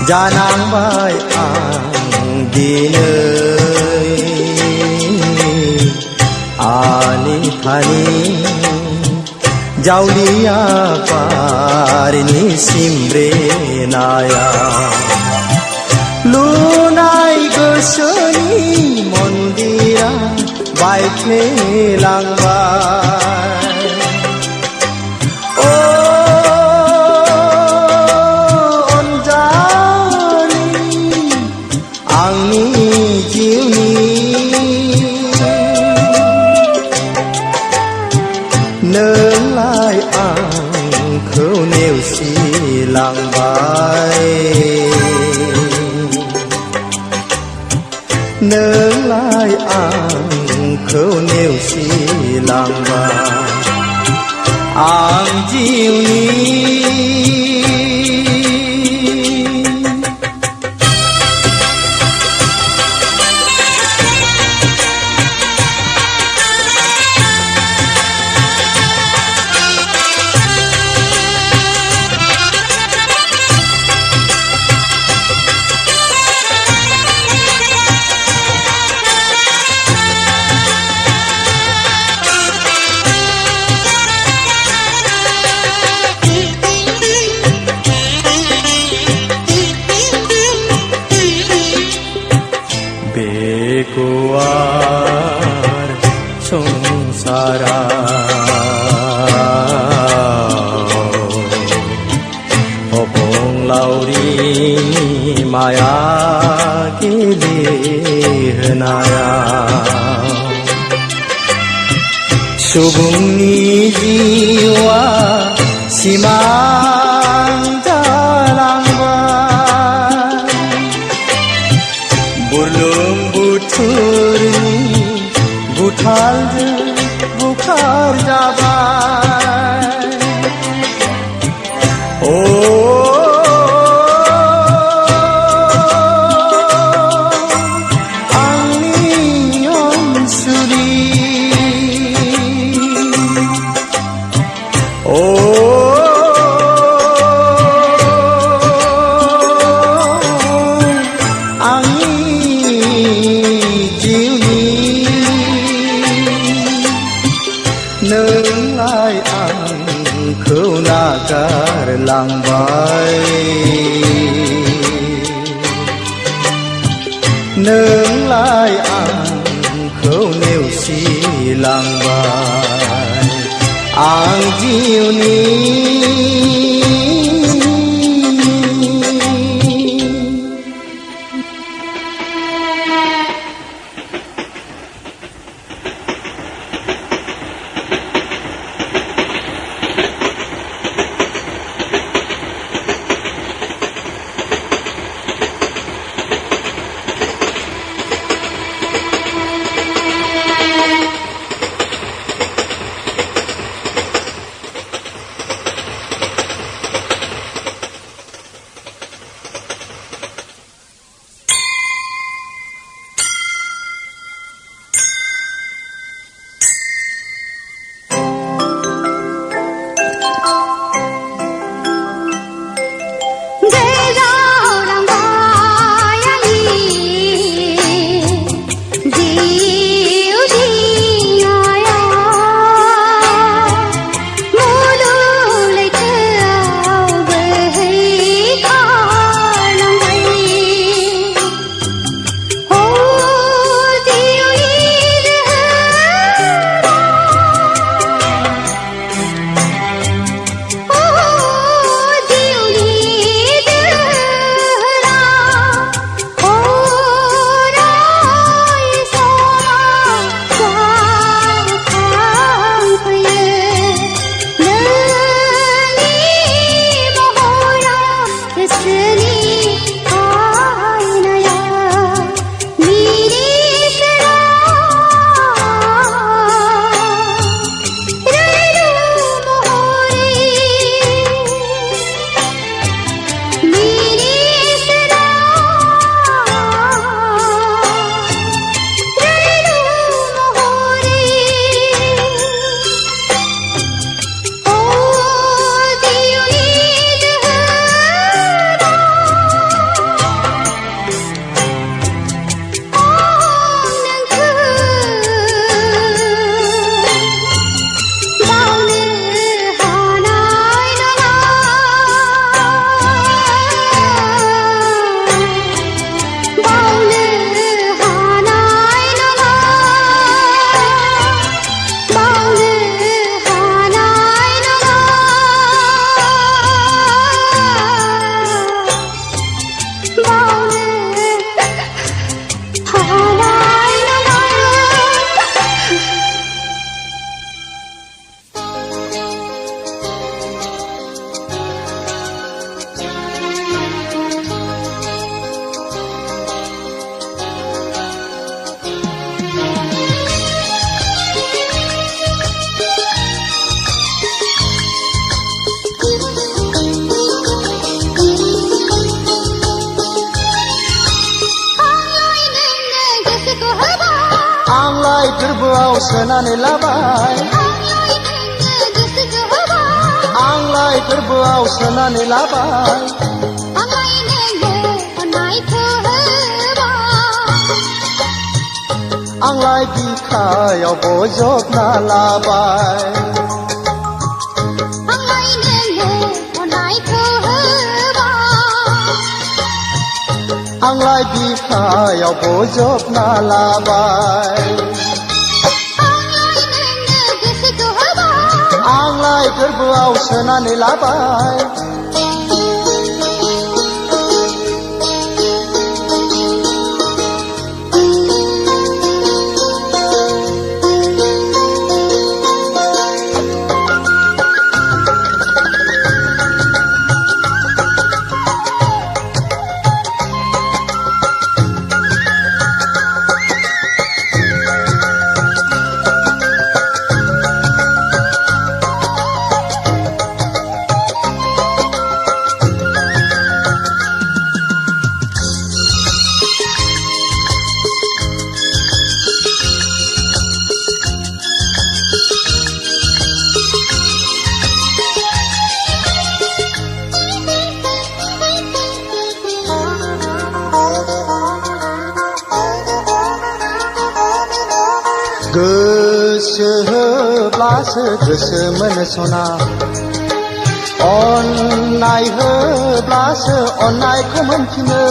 जानांबाय आं दिनै आनि थानि जावलिया बारनि सिमब्रेनाया लुनाय गोसोनि मन्दिरा बायफ्लेलांबाय नोंलाय आंखौ नेवसिलांबाय नोंलाय आंखौ नेवसिलांबाय आं जिउनि बेगुवार संसाराव अबंलावरिनि माया गेलेहोनाया सुबुंनि जिउआ सिमां जालांबाय बुरलुंबुथुरनि बुथालजों बुखार जाबाय आंनि अनसुलि नोंलाय आंखौ नागारलांबाय नोंलाय आंखौ नेवसिलांबाय आं जिउनि आंलाय गोरबोआव सोनानै लाबाय आंलाय गोरबोआव सोनानै लाबाय आंलाय बिखायाव बजबना लाबाय आंलाय बिखायाव बजबना लाबाय आंलाय गोरबोआव सोनानै लाबाय गोसो होब्लासो गोसो मोनो सना अननाय होब्लासो अननायखौ मोनफिनो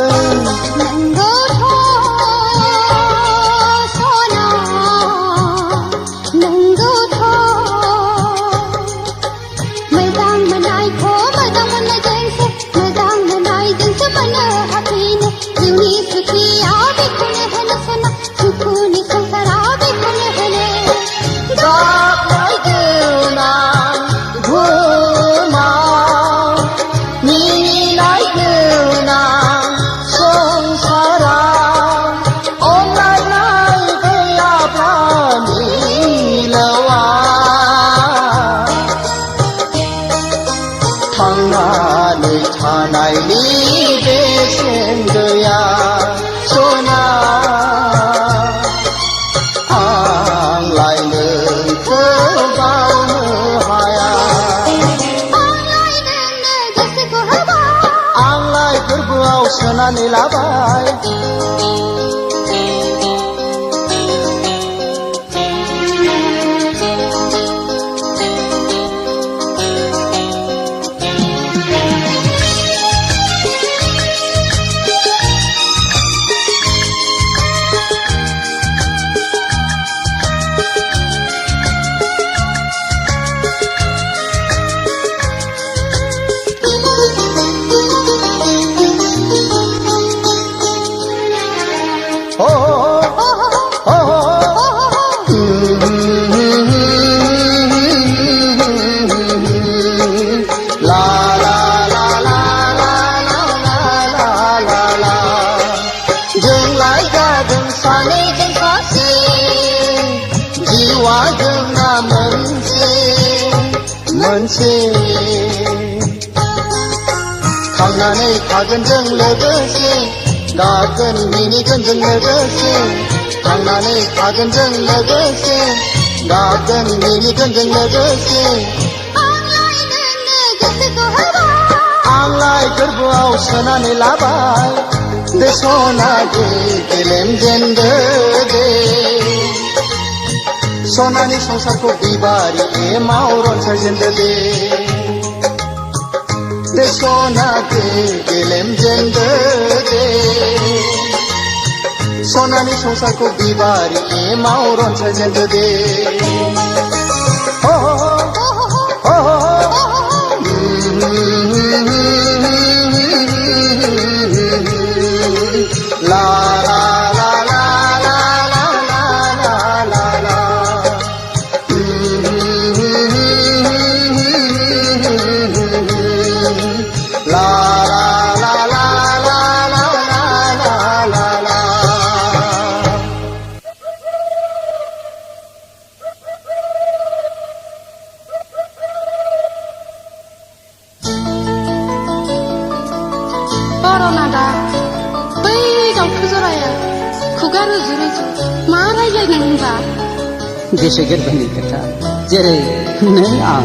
थांनानै थानायनि बेसेन गैया सना आंलाय नोंखौ बावनो हाया आंलाय गोरबोआव सोनानै लाबाय मोनसे थांनानै थागोन जों लोगोसे गागोन मिनिगोन जों लोगोसे थांनानै थागोन जों लोगोसे गागोन मिनिगोन जों लोगोसे आंलाय गोरबोआव सोनानै लाबाय बे सना गेलेम जेनदो दे सनानि संसारखौ बिबारि एमाव रनसायजेनदो दे सना गेलेम जेनदो दे सनानि संसारखौ बिबारि एमाव रनसायजेनदो दे ला कर'नादा बै दाउथु जराया खुगा रुजु रुजु मा रायज्लायनो होनबा गोसो गोरबोनि खोथा जेरै नों आं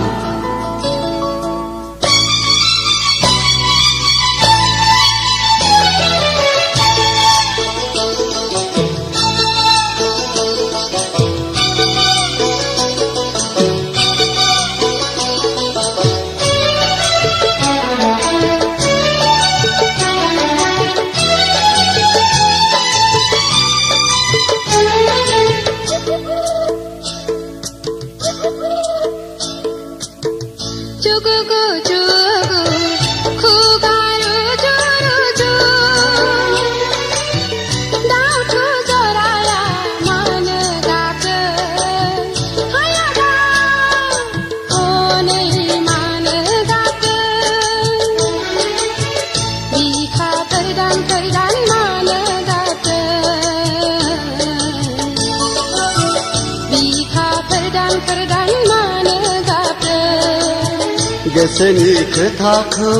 गोसोनि खोथाखौ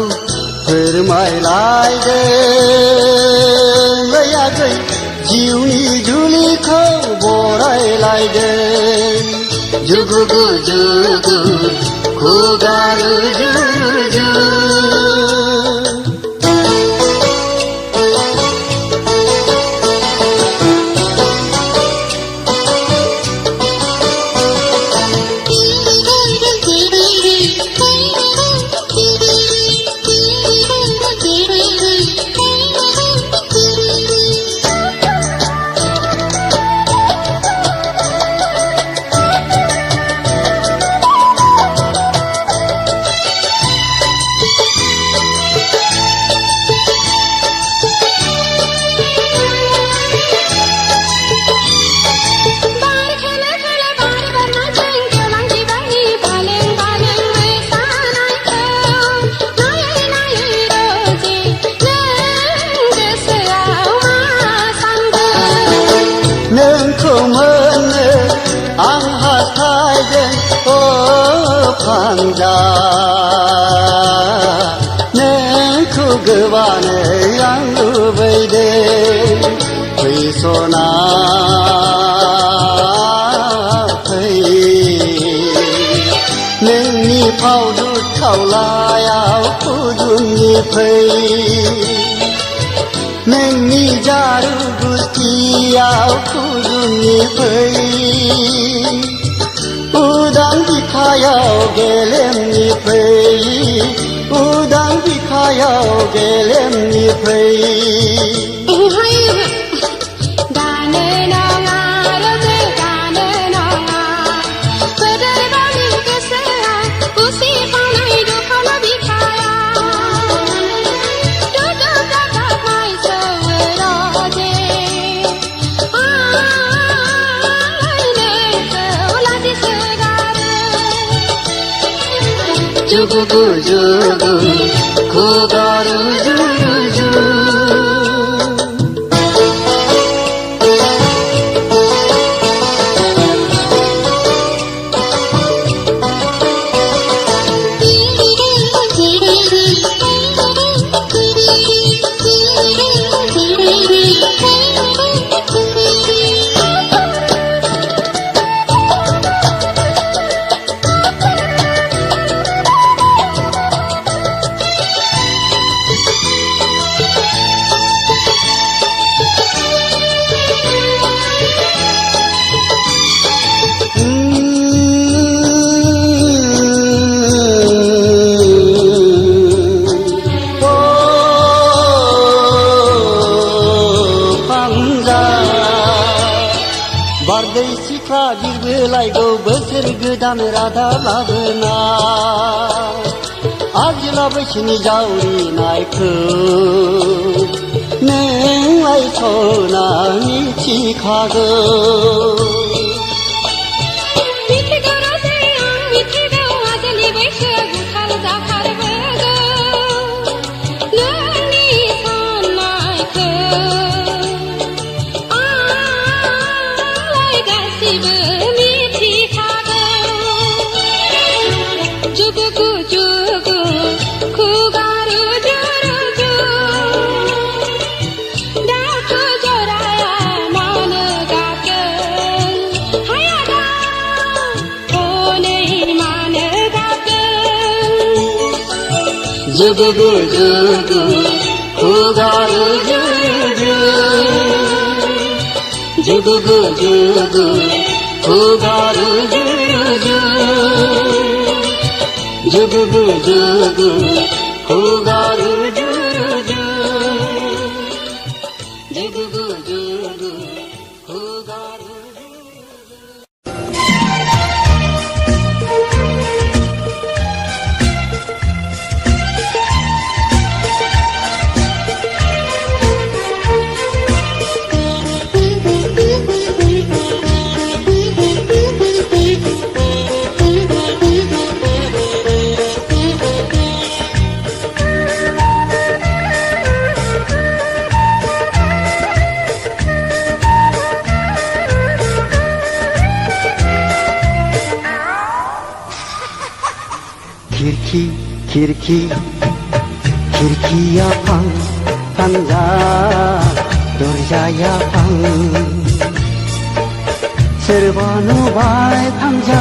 फोरमायलायदों आगै जिउनि जुलिखौ बरायलायदों जुगु जुगु खुगा रुजु रुजु नोंखौ मोननो आं हास्थायदों फानजा नोंखौ गोबानो आं लुबैदों फै सना फै नोंनि फावदु थावलायाव खुदुमनि फै नोंनि जारु गुस्थियाव खुदुमनि फै उदां बिखायाव गेलेमनि फै उदां बिखायाव गेलेमनि फै जुगु जुगु खुगा रुजु रुजु बारदै सिख्ला बिरबोलायगौ बोसोर गोदान रादा लाबोना आजोला बैसोनि जावरिनायखौ नोंलाय सना मिथिखागौ जुगु जुगु खुगारु जुरु जुगु जुगु खुगारु जुरु जुगु जुगु खुगारु जुरु जुगु जुगु खुगारु खिड़की खिड़की खिड़किया फां फांजा दरजाया फां सोरबा नुबाय फांजा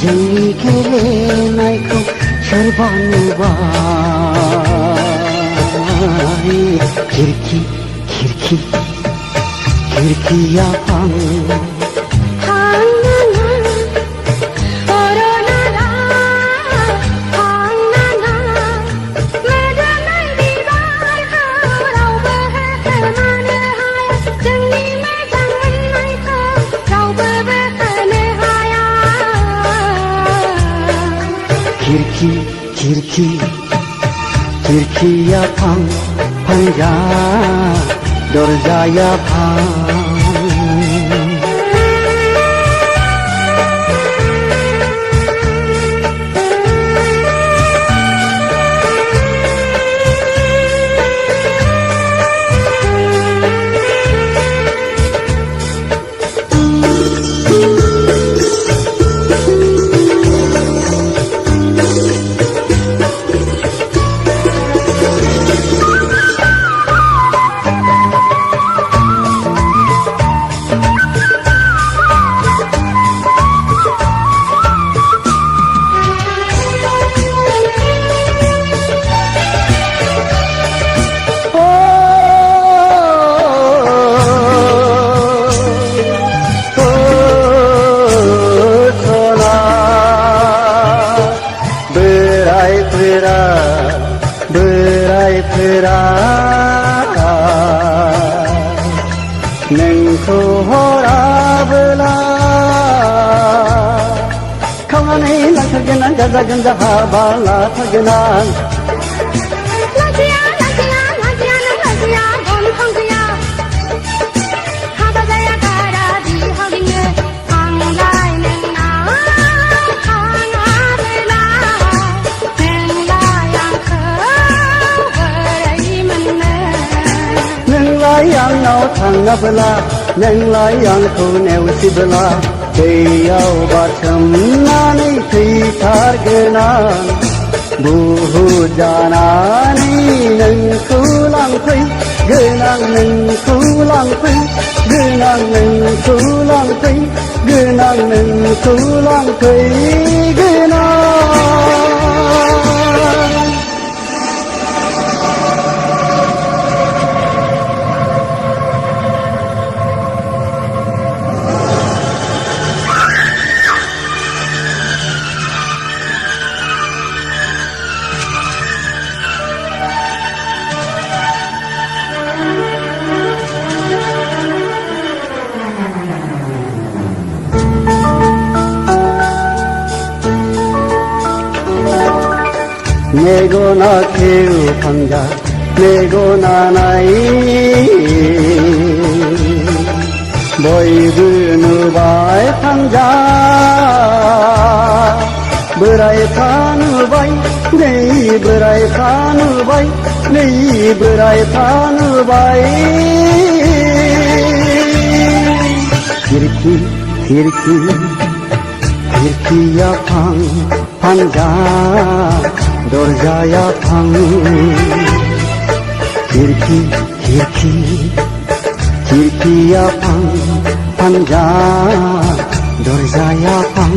जोंनि गेलेनायखौ सोरबा नुबाय खिड़की खिड़की खिड़किया फां खिड़की खिड़की खिड़किया फां फांजा दरजाया फां नोंखौ हराबोला खावनानै लांथारगोन आं जाजागोन जाहाबा लाथारगोन आं आंनाव थाङाबोला नोंलाय आंखौ नेवसिबोला दैयाव बाथोमनानै थैथारगोन आं बुहुद जानानै नोंखौ लांफैगोन आं नोंखौ लांफैगोन आं नोंखौ लांफैगोन आं नोंखौ लांफैगोन आं मेगना खेव फांजा मेगना नाय बयबो नुबाय फांजा बोरायफ्रा नुबाय नै बोरायफ्रा नुबाय नै बोरायफ्रा नुबाय खिड़की खिड़की खिड़किया फां फांजा दरजाया फां खिड़की खिड़की खिड़किया फां फांजा दरजाया फां